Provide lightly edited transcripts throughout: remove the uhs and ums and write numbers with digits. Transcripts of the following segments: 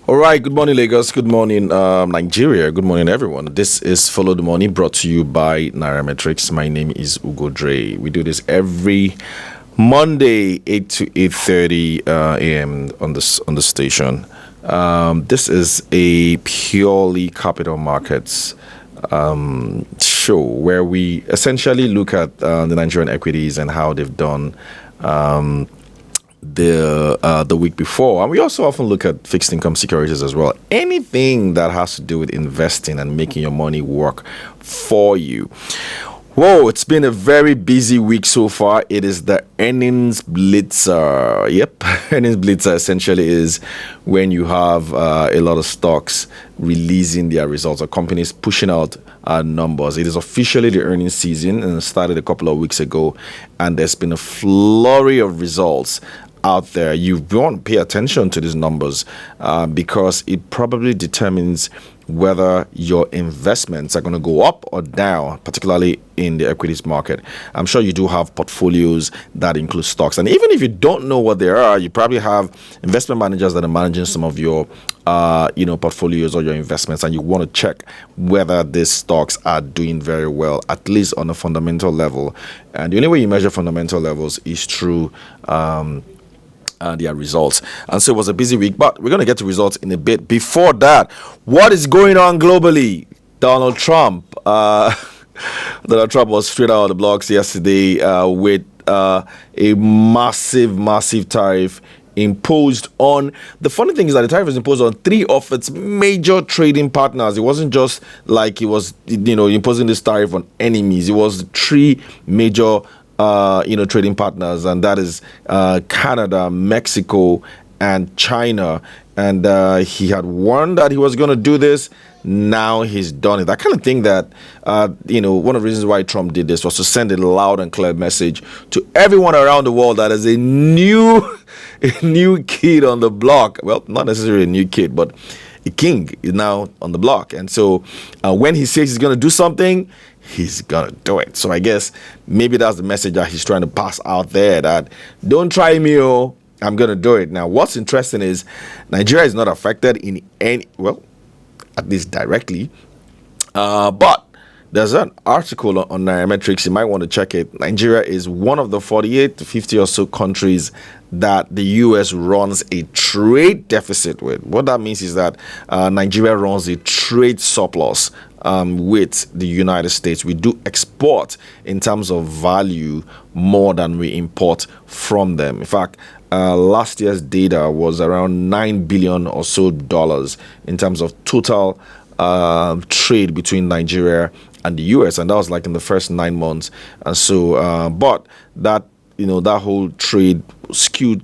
All right, good morning, Lagos. Good morning, Nigeria. Good morning, everyone. This is Follow the Money brought to you by Nairametrics. My name is Ugo Dre. We do this every Monday, 8 to 8:30 a.m. on the station. This is a purely capital markets show where we essentially look at the Nigerian equities and how they've done the week before, and we also often look at fixed income securities as well. Anything that has to do with investing and making your money work for you. Whoa, it's been a very busy week so far. It is the earnings blitzer. Yep, earnings blitzer essentially is when you have a lot of stocks releasing their results or companies pushing out numbers. It is officially the earnings season and it started a couple of weeks ago, and there's been a flurry of results out there. You want to pay attention to these numbers because it probably determines whether your investments are going to go up or down, particularly in the equities market. I'm sure you do have portfolios that include stocks. And even if you don't know what they are, you probably have investment managers that are managing some of your portfolios or your investments, and you want to check whether these stocks are doing very well, at least on a fundamental level. And the only way you measure fundamental levels is through their results. And so it was a busy week, but we're going to get to results in a bit. Before that, what is going on globally? Donald Trump was straight out of the blocks yesterday with a massive tariff imposed on. The funny thing is that the tariff was imposed on 3 of its major trading partners. It wasn't just like he was imposing this tariff on enemies. It was 3 major trading partners, and that is Canada, Mexico, and China. And he had warned that he was going to do this. Now he's done it. I kind of think that, one of the reasons why Trump did this was to send a loud and clear message to everyone around the world that is a new kid on the block. Well, not necessarily a new kid, but a king is now on the block. And so when he says he's going to do something, he's gonna do it. So I guess maybe that's the message that he's trying to pass out there, that don't try me, I'm gonna do it. Now, what's interesting is Nigeria is not affected in any, well, at least directly, but there's an article on Nairametrics. You might want to check it. Nigeria is one of the 48 to 50 or so countries that the U.S. runs a trade deficit with. What that means is that Nigeria runs a trade surplus with the United States. We do export in terms of value more than we import from them. In fact, last year's data was around $9 billion or so in terms of total trade between Nigeria and the US, and that was like in the first 9 months. And so but that that whole trade skewed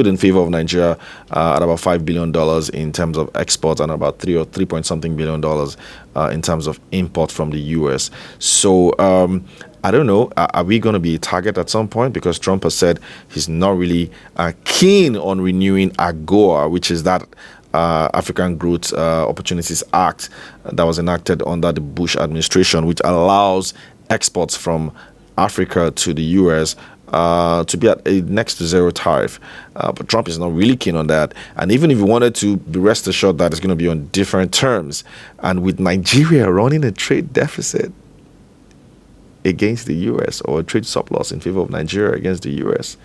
in favor of Nigeria at about $5 billion in terms of exports, and about 3 point something billion dollars in terms of import from the US. So I don't know, are we going to be a target at some point? Because Trump has said he's not really keen on renewing AGOA, which is that African Growth Opportunities Act that was enacted under the Bush administration, which allows exports from Africa to the US to be at a next to zero tariff. But Trump is not really keen on that. And even if he wanted to, be rest assured that it's going to be on different terms. And with Nigeria running a trade deficit against the US, or a trade surplus in favor of Nigeria against the US,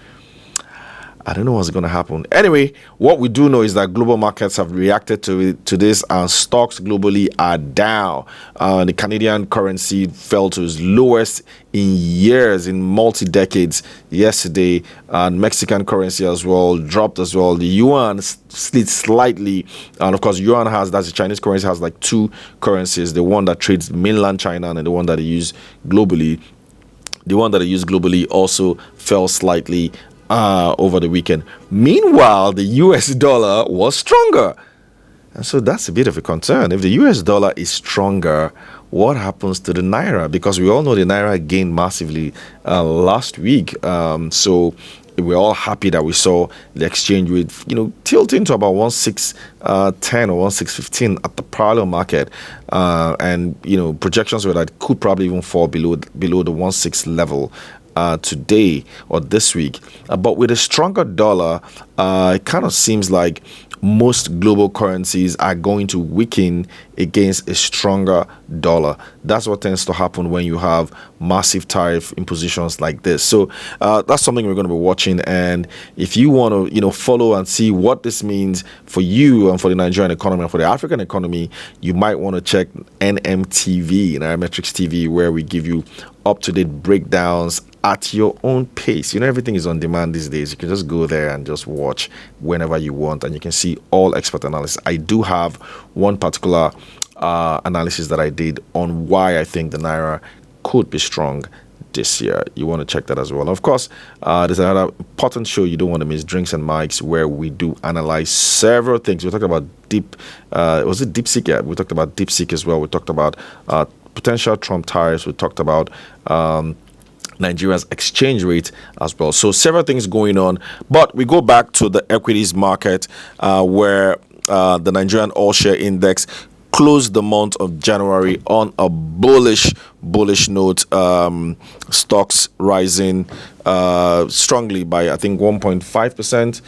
I don't know what's going to happen. Anyway, what we do know is that global markets have reacted to this, and stocks globally are down. The Canadian currency fell to its lowest in years, in multi-decades yesterday. And Mexican currency as well dropped as well. The yuan slid slightly. And of course, that's the Chinese currency, has like 2 currencies. The one that trades mainland China and the one that they use globally. The one that they use globally also fell slightly over the weekend. Meanwhile, the US dollar was stronger. And so that's a bit of a concern. If the US dollar is stronger, what happens to the Naira? Because we all know the Naira gained massively last week. So we're all happy that we saw the exchange rate, tilting to about 1610 or 1615 at the parallel market. And projections were that it could probably even fall below the 16 level today or this week. But with a stronger dollar, it kind of seems like most global currencies are going to weaken against a stronger dollar. That's what tends to happen when you have massive tariff impositions like this. So that's something we're going to be watching. And if you want to, follow and see what this means for you and for the Nigerian economy and for the African economy, you might want to check NMTV, Nairametrics TV, where we give you up-to-date breakdowns at your own pace. Everything is on demand these days. You can just go there and just watch whenever you want, and you can see all expert analysis. I do have one particular analysis that I did on why I think the Naira could be strong this year. You want to check that as well. Of course, there's another important show you don't want to miss, Drinks and Mics, where we do analyze several things. We talked about was it DeepSeek? Yeah, we talked about DeepSeek as well. We talked about potential Trump tariffs. We talked about Nigeria's exchange rate as well. So several things going on. But we go back to the equities market, where the Nigerian all-share index closed the month of January on a bullish note. Stocks rising strongly by, I think, 1.5%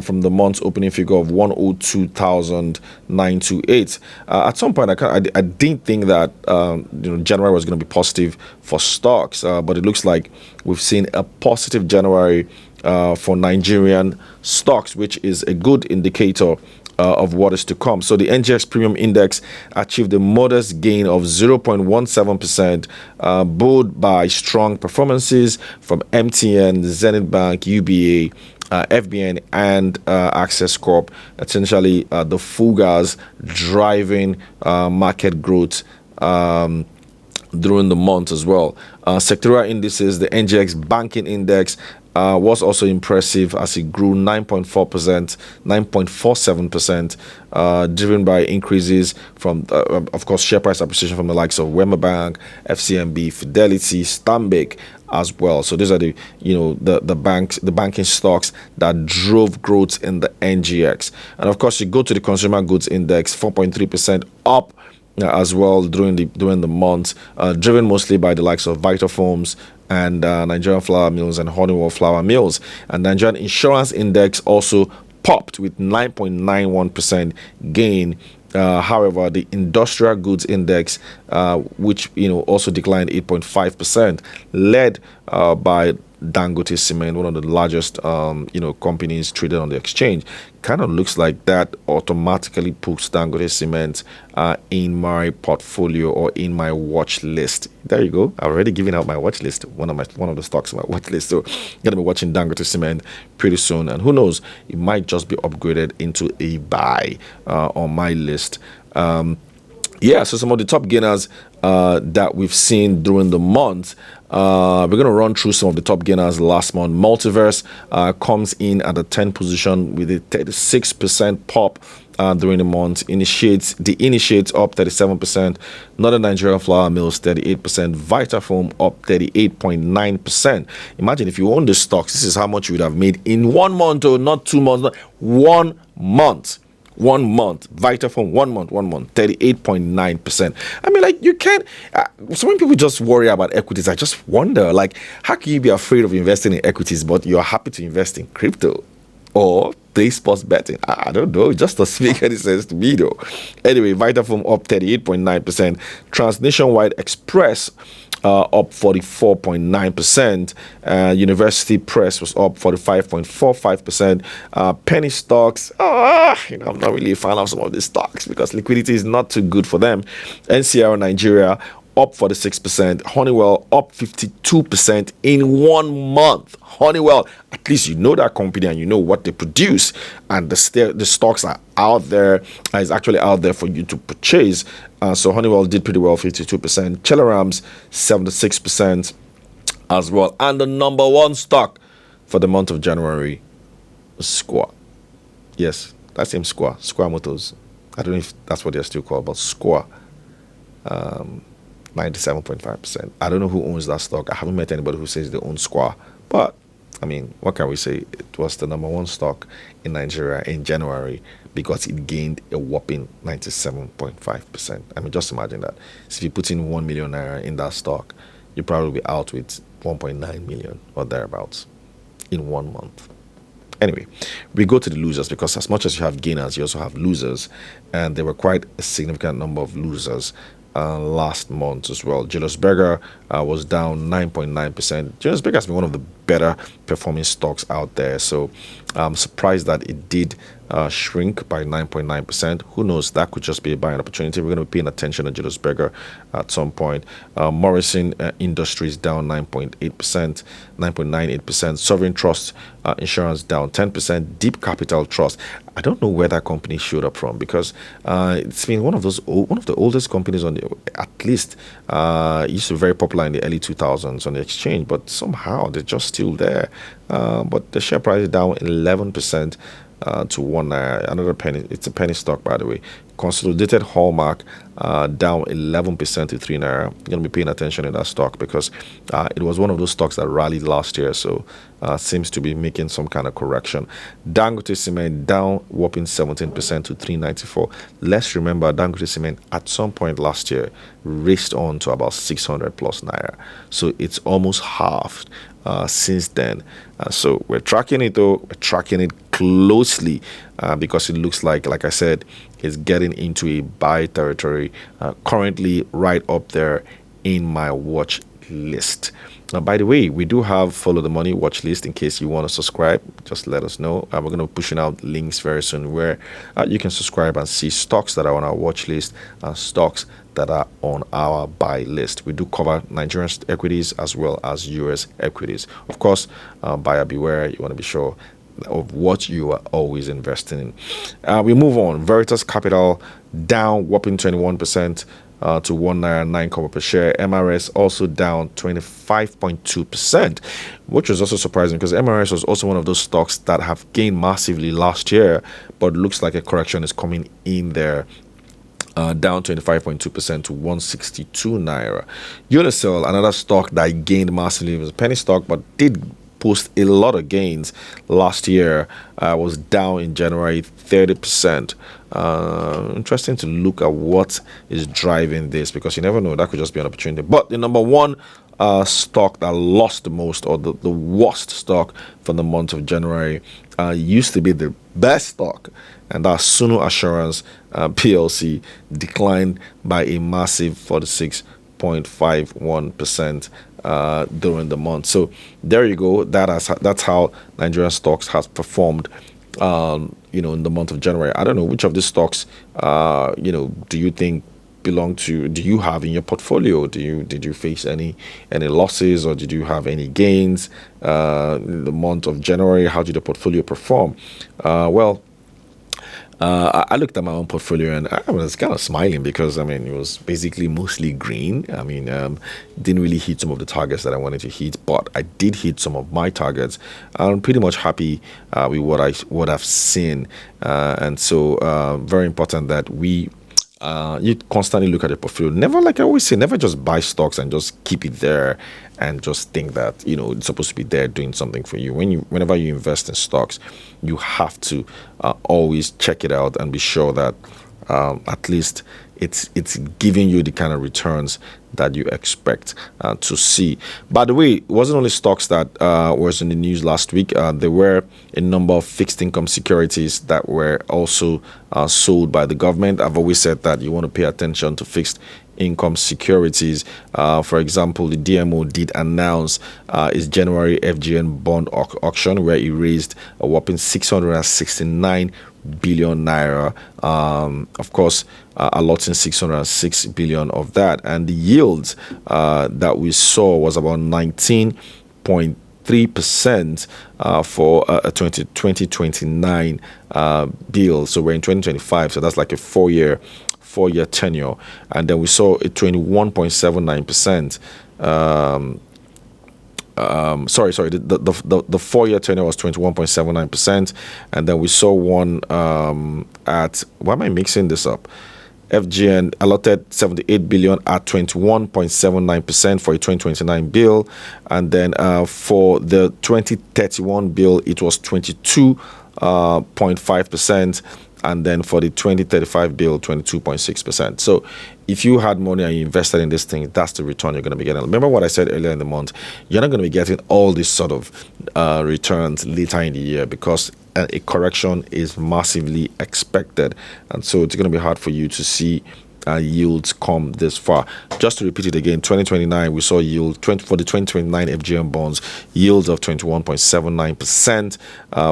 from the month's opening figure of 102,928. At some point, I didn't think that January was going to be positive for stocks, but it looks like we've seen a positive January for Nigerian stocks, which is a good indicator of what is to come. So the NGX Premium Index achieved a modest gain of 0.17%, buoyed by strong performances from MTN, Zenith Bank, UBA, FBN, and Access Corp. Essentially, the FUGAs driving market growth during the month as well. Sectoral indices, the NGX Banking Index was also impressive as it grew 9.47%, driven by increases from, of course, share price appreciation from the likes of Wema Bank, FCMB, Fidelity, Stanbic as well. So these are the banking stocks that drove growth in the NGX. And of course, you go to the Consumer Goods Index, 4.3% up as well during the month, driven mostly by the likes of Vitafoams and Nigerian Flour Mills and Honeywell Flour Mills. And Nigerian Insurance Index also popped with 9.91% gain. However, the Industrial Goods Index, which also declined 8.5%, led by Dangote Cement, one of the largest companies traded on the exchange. Kind of looks like that automatically puts Dangote Cement in my portfolio or in my watch list. There you go. I've already given out my watch list. One of the stocks on my watch list. So gonna be watching Dangote Cement pretty soon, and who knows, it might just be upgraded into a buy on my list. So some of the top gainers that we've seen during the month. We're going to run through some of the top gainers last month. Multiverse comes in at the 10th position with a 36% pop during the month. Initiates up 37%. Northern Nigerian Flour Mills 38%. Vitafoam up 38.9%. Imagine if you own the stocks, this is how much you would have made in 1 month, or not 2 months, not 1 month. 1 month, Vitafoam, 1 month, 38.9%. I mean, like, you can't. So many people just worry about equities. I just wonder, like, how can you be afraid of investing in equities, but you're happy to invest in crypto or play sports betting? I don't know. It just doesn't make any sense to me, though. Anyway, Vitafoam up 38.9%. Transnationwide Express up 44.9%. University Press was up 45.45%. Penny stocks, I'm not really a fan of some of these stocks because liquidity is not too good for them. NCR Nigeria up 46%. Honeywell up 52% in 1 month. Honeywell, at least you know that company and you know what they produce, and the stocks are out there. Is actually out there for you to purchase. So Honeywell did pretty well, 52%. Chelarams 76% as well. And the number one stock for the month of January was Square. Yes, that's him, Square Motors. I don't know if that's what they're still called, but Square. 97.5%. I don't know who owns that stock. I haven't met anybody who says they own Square. But, I mean, what can we say? It was the number one stock in Nigeria in January because it gained a whopping 97.5%. I mean, just imagine that. So if you put in 1 million naira in that stock, you'll probably be out with 1.9 million or thereabouts in 1 month. Anyway, we go to the losers, because as much as you have gainers, you also have losers, and there were quite a significant number of losers last month as well. Julius Berger was down 9.9%. Julius Berger has been one of the better performing stocks out there, so I'm surprised that it did shrink by 9.9%. Who knows? That could just be a buying opportunity. We're going to be paying attention to Julius Berger at some point. Morrison Industries down 9.8%, 9.98%. Sovereign Trust Insurance down 10%. Deep Capital Trust. I don't know where that company showed up from, because it's been one of the oldest companies on the, at least it used to be very popular in the early 2000s on the exchange, but somehow they're just still there. But the share price is down 11%. To 1 naira, another penny. It's a penny stock, by the way. Consolidated Hallmark down 11% to 3 naira. You're going to be paying attention in that stock, because it was one of those stocks that rallied last year, so seems to be making some kind of correction. Dangote Cement down whopping 17% to 394. Let's remember, Dangote Cement at some point last year raced on to about 600 plus naira, so it's almost halved since then. So we're tracking it, though. We're tracking it closely because it looks like I said, it's getting into a buy territory, currently right up there in my watch list. Now, by the way, we do have Follow the Money watch list. In case you want to subscribe, just let us know. We're going to be pushing out links very soon where you can subscribe and see stocks that are on our watch list and stocks that are on our buy list. We do cover Nigerian equities as well as US equities. Of course, buyer beware. You want to be sure of what you are always investing in. We move on. Veritas Capital down whopping 21%. To 1 naira 9 kobo per share. MRS also down 25.2%, which was also surprising, because MRS was also one of those stocks that have gained massively last year, but looks like a correction is coming in there. Down 25.2% to 162 naira. Unicel, another stock that gained massively, was a penny stock, but did post a lot of gains last year. Was down in January 30%. Interesting to look at what is driving this, because you never know, that could just be an opportunity. But the number one stock that lost the most, or the worst stock for the month of January, used to be the best stock, and that's Sunu Assurance PLC, declined by a massive 46.51% during the month. So there you go. That's how Nigerian stocks has performed in the month of January. I don't know which of these stocks do you think do you have in your portfolio? Did you face any losses, or did you have any gains in the month of January? How did the portfolio perform? I looked at my own portfolio, and I was kind of smiling, because it was basically mostly green. Didn't really hit some of the targets that I wanted to hit, but I did hit some of my targets. I'm pretty much happy with what I've seen, and so very important that you constantly look at your portfolio. Never, like I always say, never just buy stocks and just keep it there and just think that it's supposed to be there doing something for you. Whenever you invest in stocks, you have to always check it out and be sure that at least it's giving you the kind of returns that you expect to see. By the way, it wasn't only stocks that was in the news last week. There were a number of fixed income securities that were also sold by the government. I've always said that you want to pay attention to fixed income securities. For example, the DMO did announce its January FGN bond auction, where it raised a whopping 669 billion naira. Of course, allotting 606 billion of that, and the yields that we saw was about 19.3% for a 2029 bill. So we're in 2025, so that's like a four-year tenure, and then we saw a 21.79%. Sorry, the 4-year tenure was 21.79%, and then we saw one at, why am I mixing this up? FGN allotted 78 billion at 21.79% for a 2029 bill, and then for the 2031 bill, it was 22 22.5%. And then for the 2035 bill, 22.6%. So if you had money and you invested in this thing, that's the return you're going to be getting. Remember what I said earlier in the month? You're not going to be getting all these sort of returns later in the year because a correction is massively expected. And so it's going to be hard for you to see yields come this far. Just to repeat it again, 2029 we saw yield for the 2029 FGM bonds yields of 21.79%.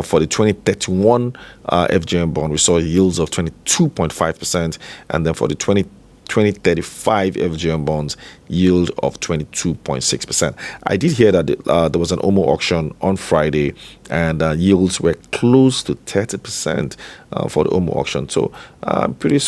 For the 2031 FGM bond we saw yields of 22.5%, and then for the 2035 FGM bonds yield of 22.6%. I did hear that there was an OMO auction on Friday, and yields were close to 30% for the OMO auction. So pretty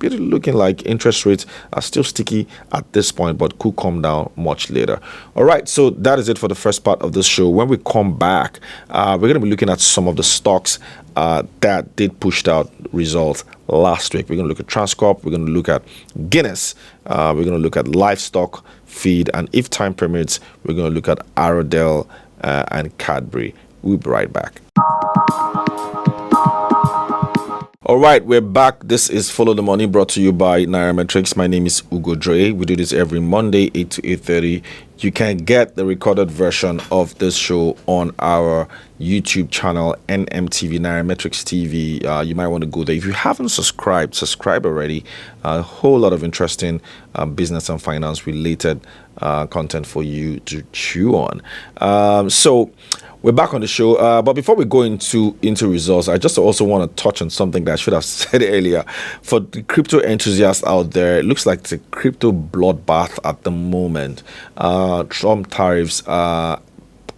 looking like interest rates are still sticky at this point, but could come down much later. All right, so that is it for the first part of this show. When we come back, we're going to be looking at some of the stocks that did push out results last week. We're going to look at Transcorp. We're going to look at Guinness. We're going to look at Livestock, Feed, and if time permits, we're going to look at Aradel and Cadbury. We'll be right back. All right, we're back. This is Follow the Money, brought to you by Nairametrics. My name is Ugo Dre. We do this every Monday, 8 to 8:30. You can get the recorded version of this show on our YouTube channel, NMTV, Nairametrics TV. You might want to go there. If you haven't subscribed, subscribe already. A whole lot of interesting business and finance related content for you to chew on. So we're back on the show, but before we go into results, I just also want to touch on something that I should have said earlier. For the crypto enthusiasts out there, it looks like it's a crypto bloodbath at the moment. Trump tariffs are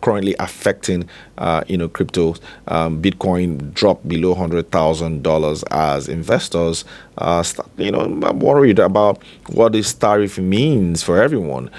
currently affecting, crypto. Bitcoin dropped below $100,000 as investors, I'm worried about what this tariff means for everyone.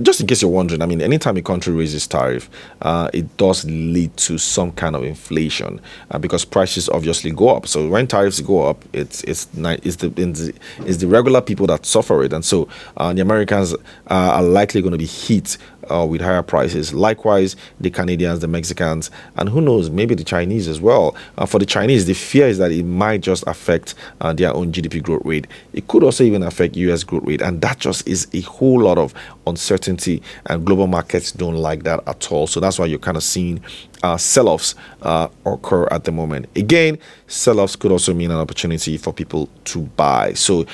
Just in case you're wondering, I mean, anytime a country raises tariff, it does lead to some kind of inflation because prices obviously go up. So when tariffs go up, it's the regular people that suffer it, and so the Americans are likely going to be hit with higher prices. Likewise, the Canadians, the Mexicans, and who knows, maybe the Chinese as well. For the Chinese, the fear is that it might just affect their own GDP growth rate. It could also even affect US growth rate, and that just is a whole lot of uncertainty, and global markets don't like that at all. So that's why you're kind of seeing sell-offs occur at the moment. Again, sell-offs could also mean an opportunity for people to buy. So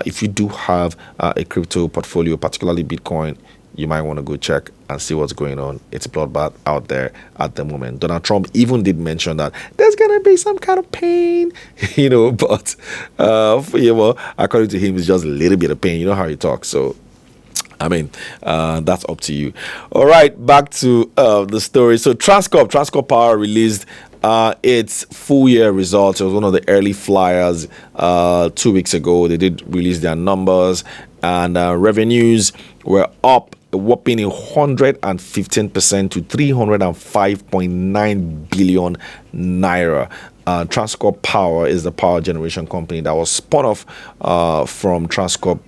if you do have a crypto portfolio, particularly Bitcoin, you might want to go check and see what's going on. It's bloodbath out there at the moment. Donald Trump even did mention that there's going to be some kind of pain, but according to him, it's just a little bit of pain. You know how he talks. So, I mean, that's up to you. All right, back to the story. So Transcorp Power released its full year results. It was one of the early flyers 2 weeks ago. They did release their numbers, and revenues were up a whopping 115% to 305.9 billion naira. Transcorp Power is the power generation company that was spun off from Transcorp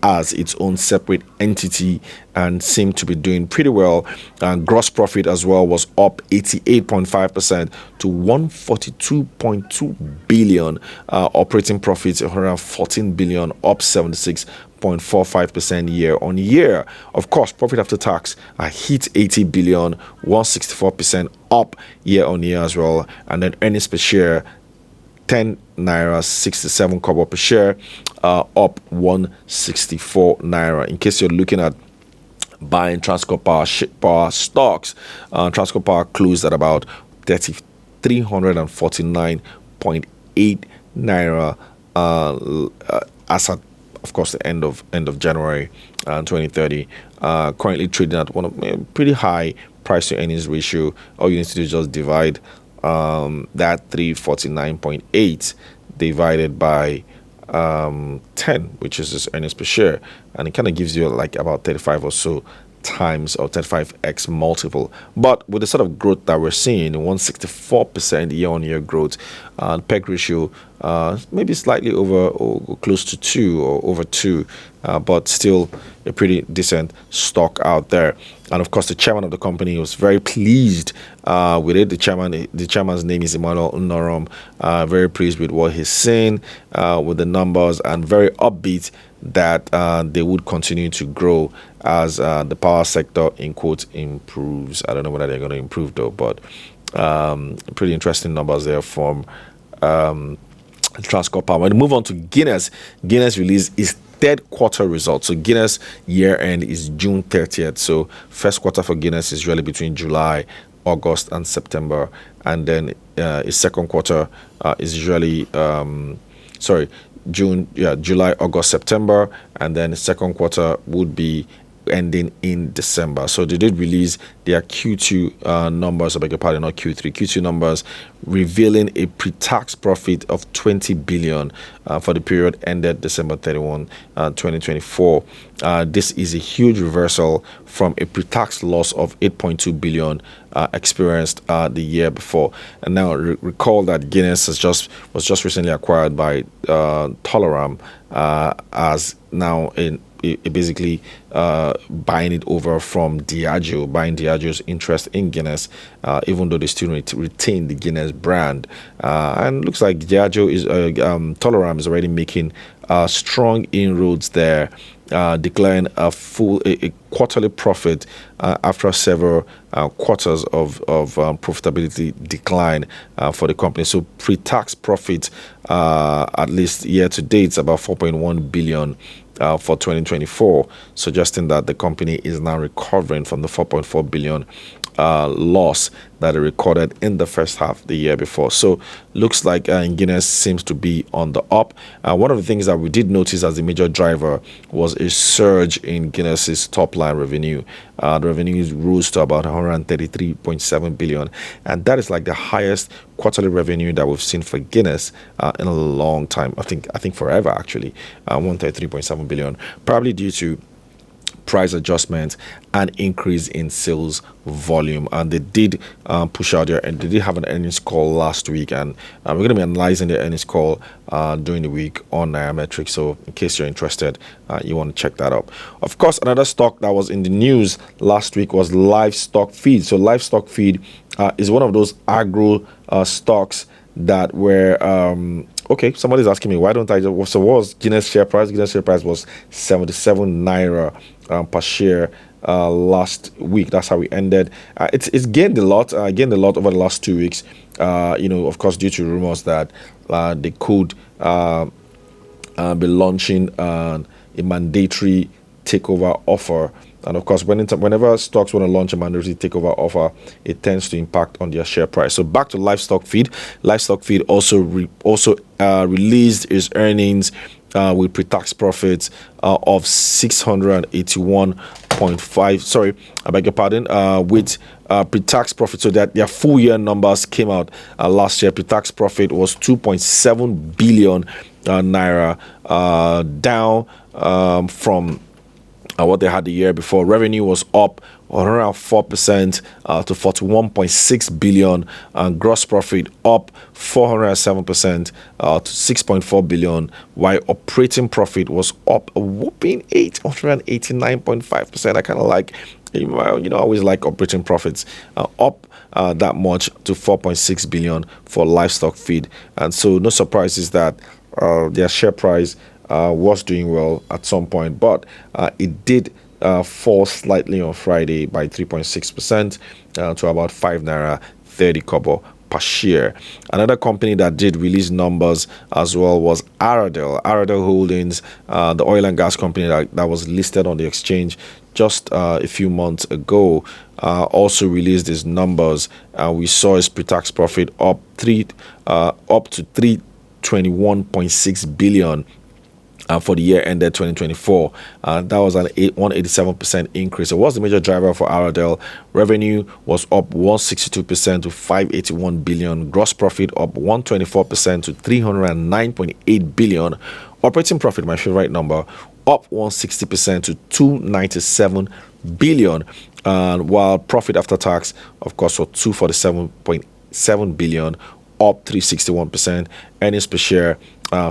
as its own separate entity and seemed to be doing pretty well. And gross profit as well was up 88.5% to 142.2 billion. Operating profits 114 billion, up 76.45% year on year. Of course, profit after tax hit 80 billion, 164% up year on year as well. And then earnings per share 10 naira 67 kobo per share, up 164 naira. In case you're looking at buying Transcorp Power stocks, Transcorp Power closed at about 349.8 naira as at, of course, the end of January 2030. Currently trading at one of pretty high price to earnings ratio. All you need to do is just divide that 349.8 divided by 10, which is this earnings per share, and it kind of gives you like about 35 or so times or 35x multiple. But with the sort of growth that we're seeing, 164% year-on-year growth, PEG ratio maybe slightly over or close to 2 or over 2, but still a pretty decent stock out there. and of course the chairman of the company was very pleased with it. The chairman's name is Emmanuel Nnorom. Very pleased with what he's saying, with the numbers, and very upbeat that they would continue to grow as the power sector, in quotes, improves. I don't know whether they're going to improve though, but pretty interesting numbers there from Transcorp Power. When we move on to Guinness, Guinness released its third quarter results. So Guinness year end is June 30th. So first quarter for Guinness is really between July, August, and September, and then its second quarter is usually July, August, September, and then the second quarter would be ending in December. So they did release their Q2 numbers, I beg your pardon, not Q2 numbers, revealing a pre-tax profit of 20 billion for the period ended December 31, 2024. This is a huge reversal from a pre-tax loss of 8.2 billion experienced the year before. And now recall that Guinness was just recently acquired by Tolaram, as now basically buying it over from Diageo, buying Diageo's interest in Guinness, even though they still retain the Guinness brand. And looks like Diageo is Tolaram is already making strong inroads there, declaring a quarterly profit after several quarters of profitability decline for the company. So pre-tax profit, at least year to date, is about 4.1 billion for 2024, suggesting that the company is now recovering from the 4.4 billion loss that it recorded in the first half of the year before. So looks like Guinness seems to be on the up. One of the things that we did notice as the major driver was a surge in Guinness's top line revenue. The revenue rose to about 133.7 billion, and that is like the highest quarterly revenue that we've seen for Guinness in a long time. I think forever actually. 133.7 billion, probably due to price adjustments and increase in sales volume. And they did push out there, and they did have an earnings call last week, and we're going to be analyzing the earnings call during the week on Nairametrics. So in case you're interested, you want to check that out. Of course, another stock that was in the news last week was Livestock Feed. So Livestock Feed is one of those agro stocks that were okay. Somebody's asking me, why don't I just, so what was Guinness share price? Guinness share price was 77 naira per share last week. That's how we ended. It's gained a lot. Gained a lot over the last 2 weeks. Of course, due to rumors that they could be launching a mandatory takeover offer. And of course, whenever stocks want to launch a mandatory takeover offer, it tends to impact on their share price. So back to Livestock Feed. Livestock Feed also released its earnings with pre-tax profits of 681.5. Sorry, I beg your pardon. With pre-tax profit, so that their full year numbers came out last year. Pre-tax profit was 2.7 billion naira, down from what they had the year before. Revenue was up around 4% to 41.6 billion, and gross profit up 407% to 6.4 billion, while operating profit was up a whopping 889.5%. I kind of like, I always like operating profits, up that much to 4.6 billion for Livestock Feed. And so no surprises that their share price was doing well at some point, but it did fall slightly on Friday by 3.6% to about 5 naira 30 kobo per share. Another company that did release numbers as well was Aradel. Aradel Holdings, the oil and gas company that was listed on the exchange just a few months ago, also released its numbers. We saw its pre-tax profit up to 321.6 billion for the year ended 2024. That was an 187% increase. It was the major driver for Aradel. Revenue was up 162% to 581 billion. Gross profit up 124% to 309.8 billion. Operating profit, my favorite number, up 160% to 297 billion. While profit after tax, of course, was 247.7 billion, up 361%. Earnings per share,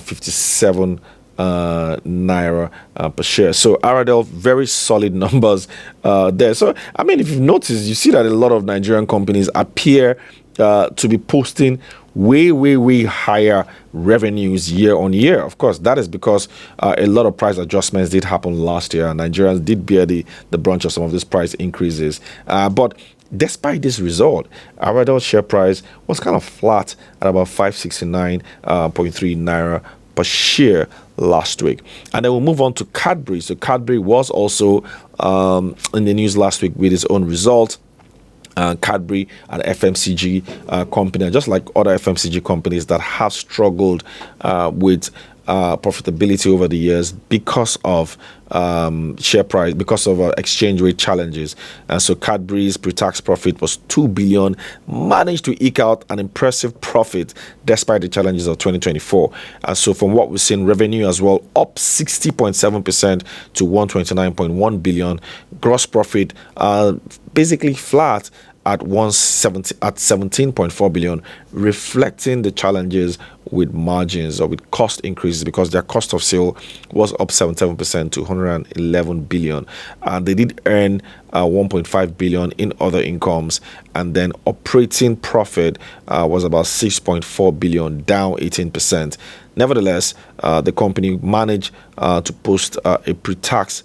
57 naira per share. So Aradel, very solid numbers there. So I mean, if you've noticed, you see that a lot of Nigerian companies appear to be posting way higher revenues year on year. Of course, that is because a lot of price adjustments did happen last year, and Nigerians did bear the brunt of some of these price increases. But despite this result, Aradel share price was kind of flat at about 569.3 naira per share last week. And then we'll move on to Cadbury. So Cadbury was also in the news last week with its own result. Cadbury, an FMCG company, just like other FMCG companies that have struggled with profitability over the years because of share price, because of exchange rate challenges. And so Cadbury's pre-tax profit was 2 billion, managed to eke out an impressive profit despite the challenges of 2024. And so from what we've seen, revenue as well up 60.7% to 129.1 billion. Gross profit basically flat at 17.4 billion, reflecting the challenges with margins or with cost increases, because their cost of sale was up 77% to 111 billion. And they did earn 1.5 billion in other incomes, and then operating profit was about 6.4 billion, down 18%. Nevertheless, the company managed to post a pre-tax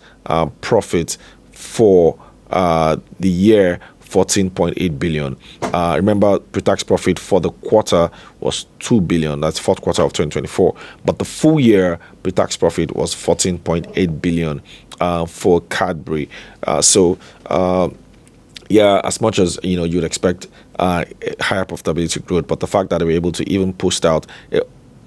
profit for the year, 14.8 billion. Remember, pre-tax profit for the quarter was 2 billion. That's fourth quarter of 2024. But the full year pre-tax profit was 14.8 billion for Cadbury. Yeah, as much as you'd expect higher profitability growth, but the fact that they were able to even post out.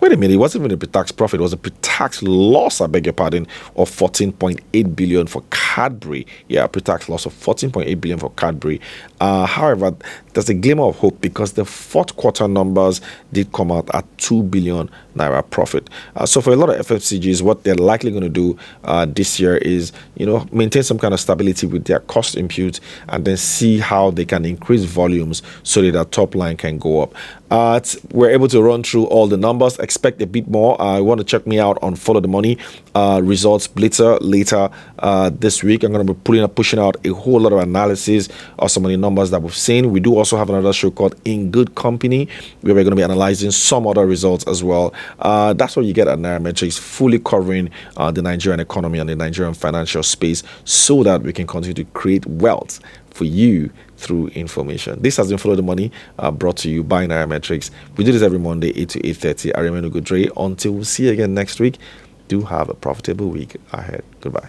Wait a minute, it wasn't even a pre-tax profit, it was a pre-tax loss, I beg your pardon, of 14.8 billion for Cadbury. Yeah, pre-tax loss of 14.8 billion for Cadbury. However, there's a glimmer of hope because the fourth quarter numbers did come out at 2 billion naira profit. So for a lot of FMCGs, what they're likely going to do this year is, maintain some kind of stability with their cost input and then see how they can increase volumes so that their top line can go up. We're able to run through all the numbers. Expect a bit more. You want to check me out on Follow the Money results blitzer later this week. I'm going to be pushing out a whole lot of analysis of some of the numbers that we've seen. We do also have another show called In Good Company, where we're going to be analyzing some other results as well. That's what you get at Nairametrics, fully covering the Nigerian economy and the Nigerian financial space so that we can continue to create wealth for you through information. This has been Follow the Money, brought to you by Nairametrics. We do this every Monday, 8 to 8:30. I remain Ugudre. Until we see you again next week, do have a profitable week ahead. Goodbye.